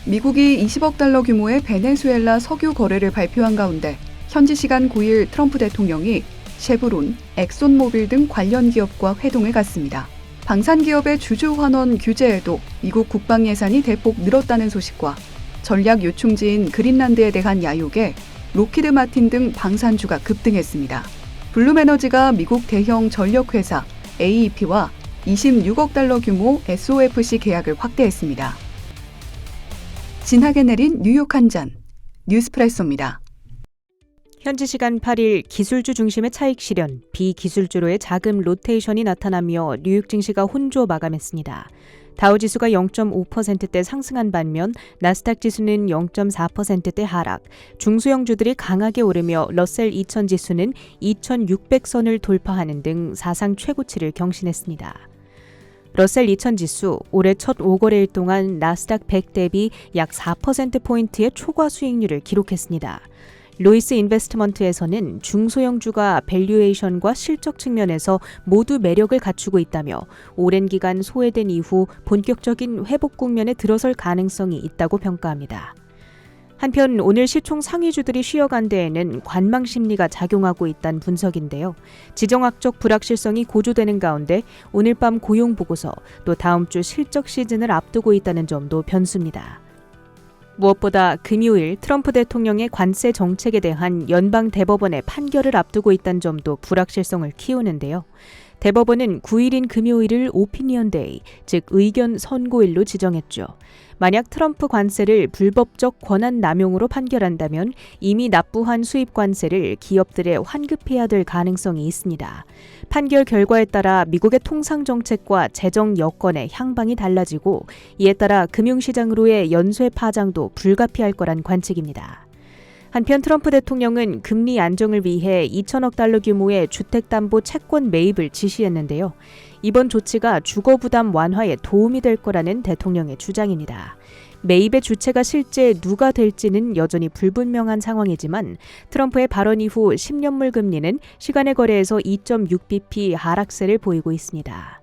미국이 20억 달러 규모의 베네수엘라 석유 거래를 발표한 가운데 현지 시간 9일 트럼프 대통령이 쉐브론, 엑손모빌 등 관련 기업과 회동을 갖습니다. 방산 기업의 주주 환원 규제에도 미국 국방 예산이 대폭 늘었다는 소식과 전략 요충지인 그린란드에 대한 야욕에 로키드 마틴 등 방산주가 급등했습니다. 블룸에너지가 미국 대형 전력회사 AEP와 26억 달러 규모 SOFC 계약을 확대했습니다. 진하게 내린 뉴욕 한잔, 뉴스프레소입니다. 현지 시간 8일 기술주 중심의 차익 실현, 비기술주로의 자금 로테이션이 나타나며 뉴욕 증시가 혼조 마감했습니다. 다우지수가 0.5%대 상승한 반면 나스닥 지수는 0.4%대 하락, 중소형주들이 강하게 오르며 러셀 2000 지수는 2600선을 돌파하는 등 사상 최고치를 경신했습니다. 러셀 2000 지수 올해 첫 5거래일 동안 나스닥 100 대비 약 4%포인트의 초과 수익률을 기록했습니다. 로이스 인베스트먼트에서는 중소형주가 밸류에이션과 실적 측면에서 모두 매력을 갖추고 있다며 오랜 기간 소외된 이후 본격적인 회복 국면에 들어설 가능성이 있다고 평가합니다. 한편 오늘 시총 상위주들이 쉬어간 데에는 관망 심리가 작용하고 있다는 분석인데요. 지정학적 불확실성이 고조되는 가운데 오늘 밤 고용 보고서 또 다음 주 실적 시즌을 앞두고 있다는 점도 변수입니다. 무엇보다 금요일 트럼프 대통령의 관세 정책에 대한 연방 대법원의 판결을 앞두고 있다는 점도 불확실성을 키우는데요. 대법원은 9일인 금요일을 오피니언 데이, 즉 의견 선고일로 지정했죠. 만약 트럼프 관세를 불법적 권한 남용으로 판결한다면 이미 납부한 수입 관세를 기업들에 환급해야 될 가능성이 있습니다. 판결 결과에 따라 미국의 통상 정책과 재정 여건의 향방이 달라지고 이에 따라 금융시장으로의 연쇄 파장도 불가피할 거란 관측입니다. 한편 트럼프 대통령은 금리 안정을 위해 2천억 달러 규모의 주택담보 채권 매입을 지시했는데요. 이번 조치가 주거부담 완화에 도움이 될 거라는 대통령의 주장입니다. 매입의 주체가 실제 누가 될지는 여전히 불분명한 상황이지만 트럼프의 발언 이후 10년물 금리는 시간의 거래에서 2.6bp 하락세를 보이고 있습니다.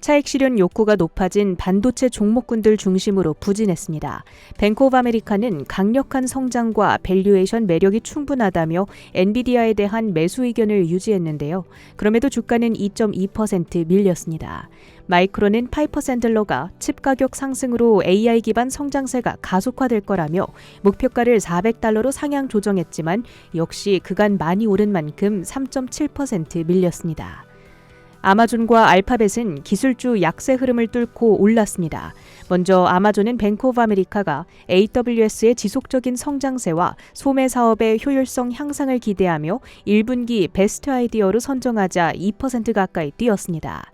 차익 실현 욕구가 높아진 반도체 종목군들 중심으로 부진했습니다. 뱅크 오브 아메리카는 강력한 성장과 밸류에이션 매력이 충분하다며 엔비디아에 대한 매수 의견을 유지했는데요. 그럼에도 주가는 2.2% 밀렸습니다. 마이크론은 파이퍼 샌들러가 칩 가격 상승으로 AI 기반 성장세가 가속화될 거라며 목표가를 $400로 상향 조정했지만 역시 그간 많이 오른 만큼 3.7% 밀렸습니다. 아마존과 알파벳은 기술주 약세 흐름을 뚫고 올랐습니다. 먼저 아마존은 뱅크 오브 아메리카가 AWS의 지속적인 성장세와 소매 사업의 효율성 향상을 기대하며 1분기 베스트 아이디어로 선정하자 2% 가까이 뛰었습니다.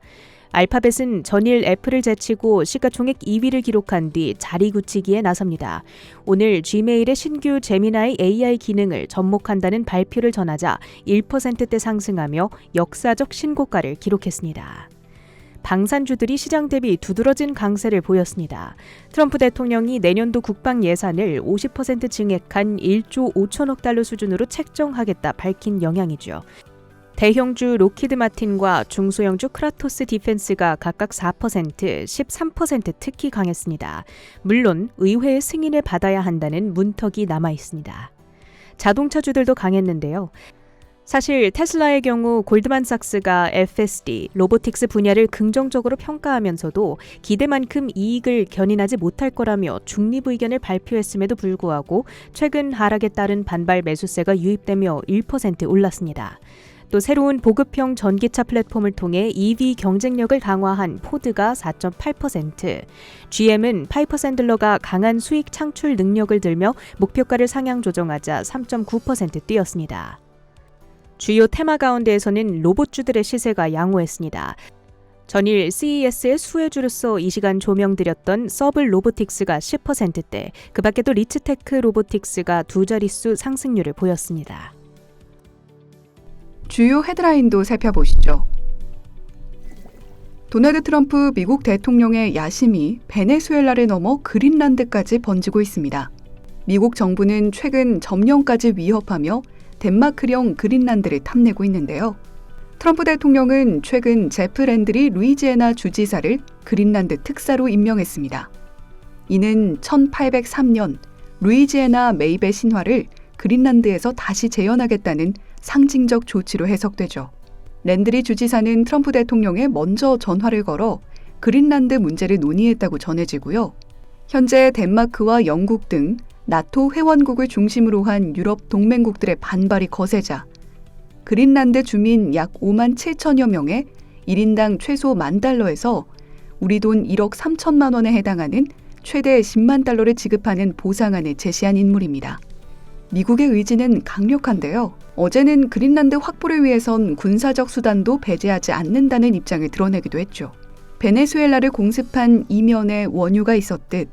알파벳은 전일 애플을 제치고 시가총액 2위를 기록한 뒤 자리 굳히기에 나섭니다. 오늘 지메일의 신규 제미나이 AI 기능을 접목한다는 발표를 전하자 1%대 상승하며 역사적 신고가를 기록했습니다. 방산주들이 시장 대비 두드러진 강세를 보였습니다. 트럼프 대통령이 내년도 국방 예산을 50% 증액한 1조 5천억 달러 수준으로 책정하겠다 밝힌 영향이죠. 대형주 로키드 마틴과 중소형주 크라토스 디펜스가 각각 4%, 13% 특히 강했습니다. 물론 의회의 승인을 받아야 한다는 문턱이 남아 있습니다. 자동차주들도 강했는데요. 사실 테슬라의 경우 골드만삭스가 FSD, 로보틱스 분야를 긍정적으로 평가하면서도 기대만큼 이익을 견인하지 못할 거라며 중립 의견을 발표했음에도 불구하고 최근 하락에 따른 반발 매수세가 유입되며 1% 올랐습니다. 또 새로운 보급형 전기차 플랫폼을 통해 EV 경쟁력을 강화한 포드가 4.8%, GM은 파이퍼 샌들러가 강한 수익 창출 능력을 들며 목표가를 상향 조정하자 3.9% 뛰었습니다. 주요 테마 가운데에서는 로봇주들의 시세가 양호했습니다. 전일 CES의 수혜주로서 이 시간 조명드렸던 서블 로보틱스가 10%대, 그 밖에도 리츠테크 로보틱스가 두 자릿수 상승률을 보였습니다. 주요 헤드라인도 살펴보시죠. 도널드 트럼프 미국 대통령의 야심이 베네수엘라를 넘어 그린란드까지 번지고 있습니다. 미국 정부는 최근 점령까지 위협하며 덴마크령 그린란드를 탐내고 있는데요. 트럼프 대통령은 최근 제프 랜드리 루이지애나 주지사를 그린란드 특사로 임명했습니다. 이는 1803년 루이지애나 메이베 신화를 그린란드에서 다시 재현하겠다는 상징적 조치로 해석되죠. 랜드리 주지사는 트럼프 대통령에 먼저 전화를 걸어 그린란드 문제를 논의했다고 전해지고요. 현재 덴마크와 영국 등 나토 회원국을 중심으로 한 유럽 동맹국들의 반발이 거세자 그린란드 주민 약 5만 7천여 명에 1인당 최소 $10,000에서 우리 돈 1억 3천만 원에 해당하는 최대 10만 달러를 지급하는 보상안을 제시한 인물입니다. 미국의 의지는 강력한데요. 어제는 그린란드 확보를 위해선 군사적 수단도 배제하지 않는다는 입장을 드러내기도 했죠. 베네수엘라를 공습한 이면에 원유가 있었듯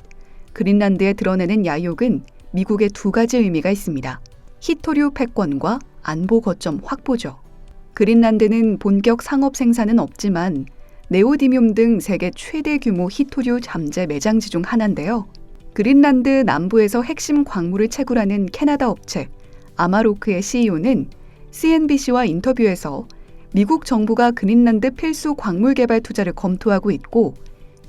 그린란드에 드러내는 야욕은 미국의 두 가지 의미가 있습니다. 히토류 패권과 안보 거점 확보죠. 그린란드는 본격 상업 생산은 없지만 네오디뮴 등 세계 최대 규모 히토류 잠재 매장지 중 하나인데요. 그린란드 남부에서 핵심 광물을 채굴하는 캐나다 업체 아마로크의 CEO는 CNBC와 인터뷰에서 미국 정부가 그린란드 필수 광물 개발 투자를 검토하고 있고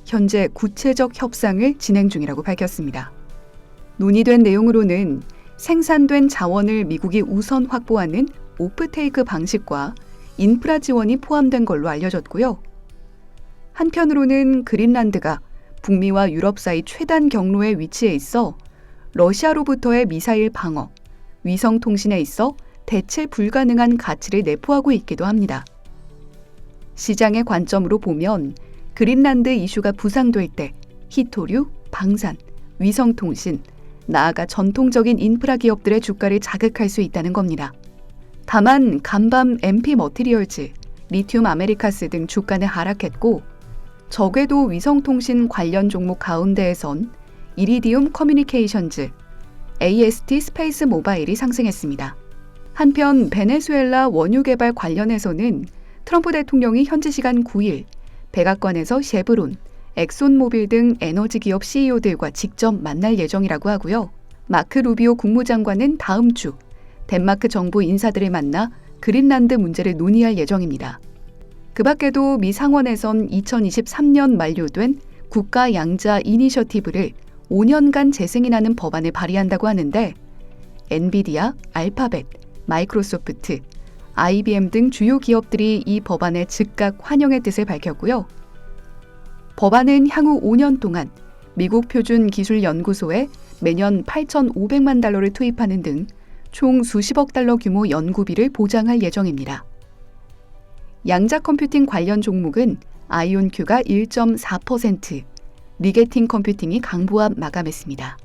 현재 구체적 협상을 진행 중이라고 밝혔습니다. 논의된 내용으로는 생산된 자원을 미국이 우선 확보하는 오프테이크 방식과 인프라 지원이 포함된 걸로 알려졌고요. 한편으로는 그린란드가 북미와 유럽 사이 최단 경로에 위치해 있어 러시아로부터의 미사일 방어, 위성 통신에 있어 대체 불가능한 가치를 내포하고 있기도 합니다. 시장의 관점으로 보면 그린란드 이슈가 부상될 때 히토류, 방산, 위성 통신, 나아가 전통적인 인프라 기업들의 주가를 자극할 수 있다는 겁니다. 다만 간밤 MP 머티리얼즈, 리튬 아메리카스 등 주가는 하락했고 적외도 위성통신 관련 종목 가운데에선 이리디움 커뮤니케이션즈, AST 스페이스 모바일이 상승했습니다. 한편 베네수엘라 원유 개발 관련해서는 트럼프 대통령이 현지 시간 9일 백악관에서 셰브론, 엑손모빌 등 에너지 기업 CEO들과 직접 만날 예정이라고 하고요. 마크 루비오 국무장관은 다음 주 덴마크 정부 인사들을 만나 그린란드 문제를 논의할 예정입니다. 그 밖에도 미 상원에선 2023년 만료된 국가 양자 이니셔티브를 5년간 재승인하는 법안을 발의한다고 하는데 엔비디아, 알파벳, 마이크로소프트, IBM 등 주요 기업들이 이 법안에 즉각 환영의 뜻을 밝혔고요. 법안은 향후 5년 동안 미국 표준기술연구소에 매년 8,500만 달러를 투입하는 등 총 수십억 달러 규모 연구비를 보장할 예정입니다. 양자 컴퓨팅 관련 종목은 아이온큐가 1.4%, 리게팅 컴퓨팅이 강보합 마감했습니다.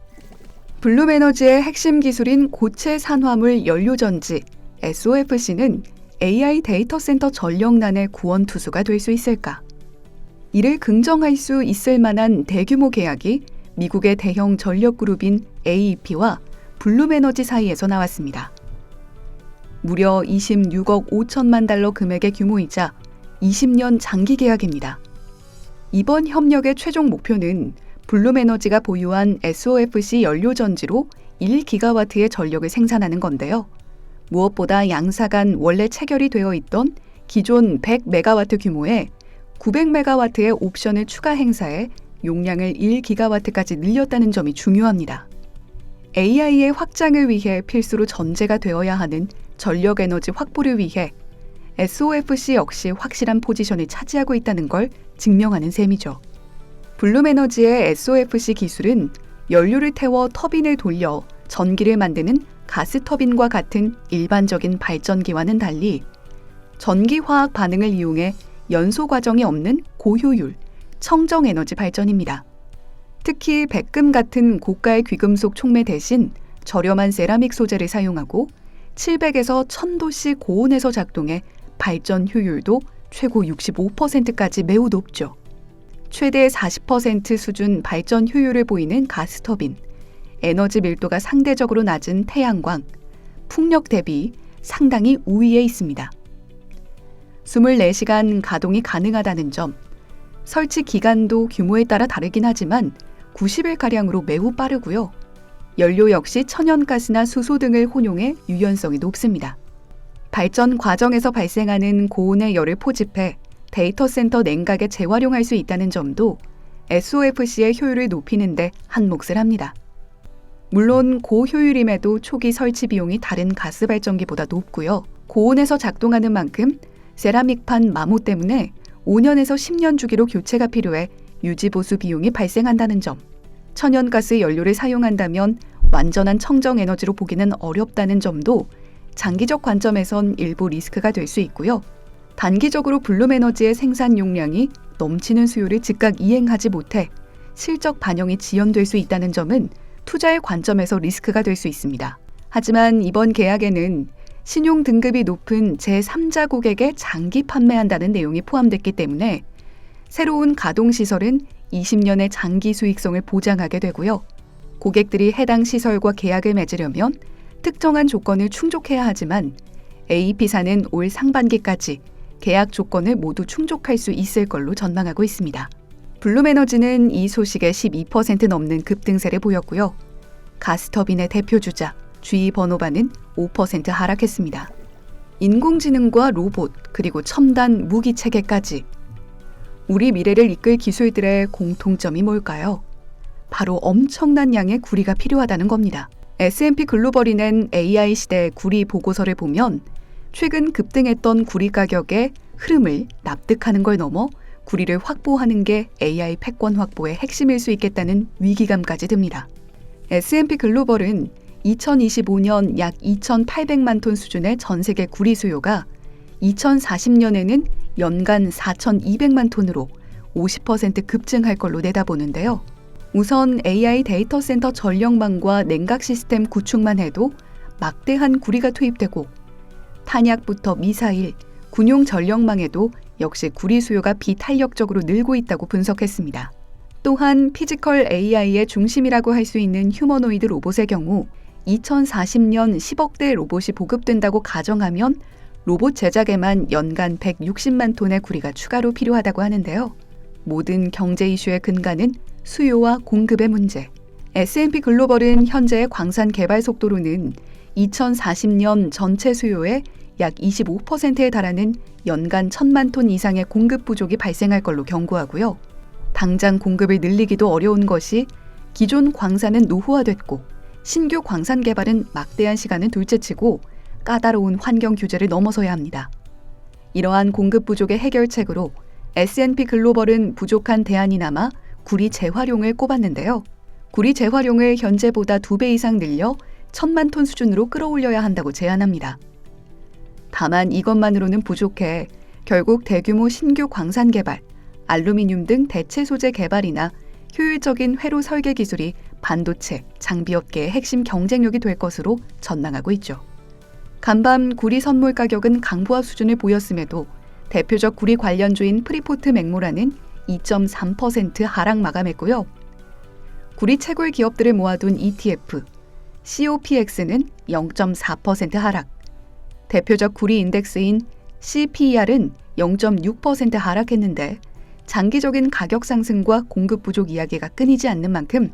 블룸에너지의 핵심 기술인 고체 산화물 연료전지 SOFC는 AI 데이터 센터 전력난의 구원투수가 될 수 있을까? 이를 긍정할 수 있을 만한 대규모 계약이 미국의 대형 전력그룹인 AEP와 블룸에너지 사이에서 나왔습니다. 무려 26억 5천만 달러 금액의 규모이자 20년 장기 계약입니다. 이번 협력의 최종 목표는 블룸에너지가 보유한 SOFC 연료전지로 1기가와트의 전력을 생산하는 건데요. 무엇보다 양사 간 원래 체결이 되어 있던 기존 100메가와트 규모의 900메가와트의 옵션을 추가 행사해 용량을 1기가와트까지 늘렸다는 점이 중요합니다. AI의 확장을 위해 필수로 전제가 되어야 하는 전력 에너지 확보를 위해 SOFC 역시 확실한 포지션을 차지하고 있다는 걸 증명하는 셈이죠. 블룸에너지의 SOFC 기술은 연료를 태워 터빈을 돌려 전기를 만드는 가스터빈과 같은 일반적인 발전기와는 달리 전기화학 반응을 이용해 연소 과정이 없는 고효율, 청정에너지 발전입니다. 특히 백금 같은 고가의 귀금속 촉매 대신 저렴한 세라믹 소재를 사용하고 700에서 1000도씨 고온에서 작동해 발전 효율도 최고 65%까지 매우 높죠. 최대 40% 수준 발전 효율을 보이는 가스터빈, 에너지 밀도가 상대적으로 낮은 태양광, 풍력 대비 상당히 우위에 있습니다. 24시간 가동이 가능하다는 점, 설치 기간도 규모에 따라 다르긴 하지만 90일가량으로 매우 빠르고요. 연료 역시 천연가스나 수소 등을 혼용해 유연성이 높습니다. 발전 과정에서 발생하는 고온의 열을 포집해 데이터 센터 냉각에 재활용할 수 있다는 점도 SOFC의 효율을 높이는 데 한몫을 합니다. 물론 고효율임에도 초기 설치 비용이 다른 가스 발전기보다 높고요. 고온에서 작동하는 만큼 세라믹판 마모 때문에 5년에서 10년 주기로 교체가 필요해 유지 보수 비용이 발생한다는 점, 천연가스 연료를 사용한다면 완전한 청정 에너지로 보기는 어렵다는 점도 장기적 관점에선 일부 리스크가 될 수 있고요. 단기적으로 블룸에너지의 생산 용량이 넘치는 수요를 즉각 이행하지 못해 실적 반영이 지연될 수 있다는 점은 투자의 관점에서 리스크가 될 수 있습니다. 하지만 이번 계약에는 신용 등급이 높은 제3자 고객에 장기 판매한다는 내용이 포함됐기 때문에 새로운 가동시설은 20년의 장기 수익성을 보장하게 되고요. 고객들이 해당 시설과 계약을 맺으려면 특정한 조건을 충족해야 하지만 AEP사는 올 상반기까지 계약 조건을 모두 충족할 수 있을 걸로 전망하고 있습니다. 블룸에너지는 이 소식에 12% 넘는 급등세를 보였고요. 가스터빈의 대표주자 GE 버노바는 5% 하락했습니다. 인공지능과 로봇 그리고 첨단 무기 체계까지 우리 미래를 이끌 기술들의 공통점이 뭘까요? 바로 엄청난 양의 구리가 필요하다는 겁니다. S&P 글로벌이 낸 AI 시대 구리 보고서를 보면 최근 급등했던 구리 가격의 흐름을 납득하는 걸 넘어 구리를 확보하는 게 AI 패권 확보의 핵심일 수 있겠다는 위기감까지 듭니다. S&P 글로벌은 2025년 약 2,800만 톤 수준의 전 세계 구리 수요가 2040년에는 연간 4,200만 톤으로 50% 급증할 걸로 내다보는데요. 우선 AI 데이터 센터 전력망과 냉각 시스템 구축만 해도 막대한 구리가 투입되고 탄약부터 미사일, 군용 전력망에도 역시 구리 수요가 비탄력적으로 늘고 있다고 분석했습니다. 또한 피지컬 AI의 중심이라고 할 수 있는 휴머노이드 로봇의 경우 2040년 10억 대 로봇이 보급된다고 가정하면 로봇 제작에만 연간 160만 톤의 구리가 추가로 필요하다고 하는데요. 모든 경제 이슈의 근간은 수요와 공급의 문제. S&P 글로벌은 현재의 광산 개발 속도로는 2040년 전체 수요의 약 25%에 달하는 연간 1,000만 톤 이상의 공급 부족이 발생할 걸로 경고하고요. 당장 공급을 늘리기도 어려운 것이 기존 광산은 노후화됐고 신규 광산 개발은 막대한 시간을 둘째치고 까다로운 환경 규제를 넘어서야 합니다. 이러한 공급 부족의 해결책으로 S&P 글로벌은 부족한 대안이 남아 구리 재활용을 꼽았는데요. 구리 재활용을 현재보다 2배 이상 늘려 1,000만 톤 수준으로 끌어올려야 한다고 제안합니다. 다만 이것만으로는 부족해 결국 대규모 신규 광산 개발, 알루미늄 등 대체 소재 개발이나 효율적인 회로 설계 기술이 반도체, 장비업계의 핵심 경쟁력이 될 것으로 전망하고 있죠. 간밤 구리 선물 가격은 강보합 수준을 보였음에도 대표적 구리 관련주인 프리포트 맥모라는 2.3% 하락 마감했고요. 구리 채굴 기업들을 모아둔 ETF, COPX는 0.4% 하락, 대표적 구리 인덱스인 CPER은 0.6% 하락했는데 장기적인 가격 상승과 공급 부족 이야기가 끊이지 않는 만큼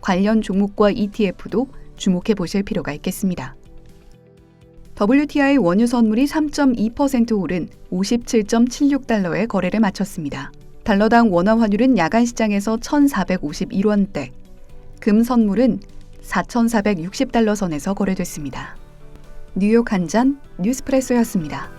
관련 종목과 ETF도 주목해 보실 필요가 있겠습니다. WTI 원유 선물이 3.2% 오른 57.76달러에 거래를 마쳤습니다. 달러당 원화 환율은 야간 시장에서 1,451원대, 금 선물은 4,460달러 선에서 거래됐습니다. 뉴욕 한 잔 뉴스프레소였습니다.